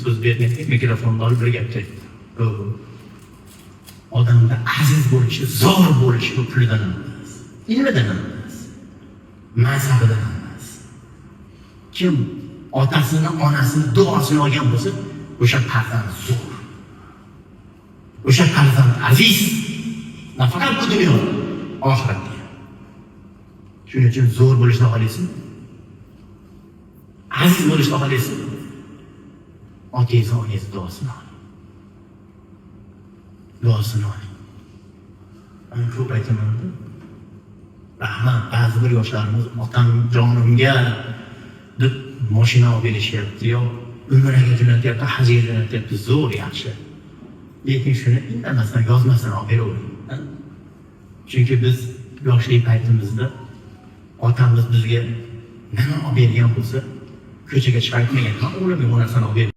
so'z bergan mikrofonni olib bir gap aytdi. Odamda aziz bo'lishi, zo'r bo'lishi bu pulidan emas, ilmidan emas, mazhabidan emas. Kim otasini, onasini duosini olgan bo'lsa, o'sha farzand zo'r. O'sha farzand aziz. Nafaqat bu dunyo, oxiratda. Shuning uchun zo'r bo'lishni xohlaysiz? Aziz bo'lishni xohlaysiz? Otangiz, onangiz duosini oling. Duosini oling. Men ko'p aytaman. Rahmat, ba'zi bir yoshlarimiz otam jonimga deb mashina olib berishyapti, yo umraga jo'natyapti, hajga jo'natyapti, zo'r yaxshi. Lekin shuni indamasdan, yozmasdan olib beravering. Chunki biz yoshlik paytimizda otamiz bizga nima olib bergan bo'lsa, ko'chaga chiqarib qo'ygan, o'g'limga bu narsani olib ber.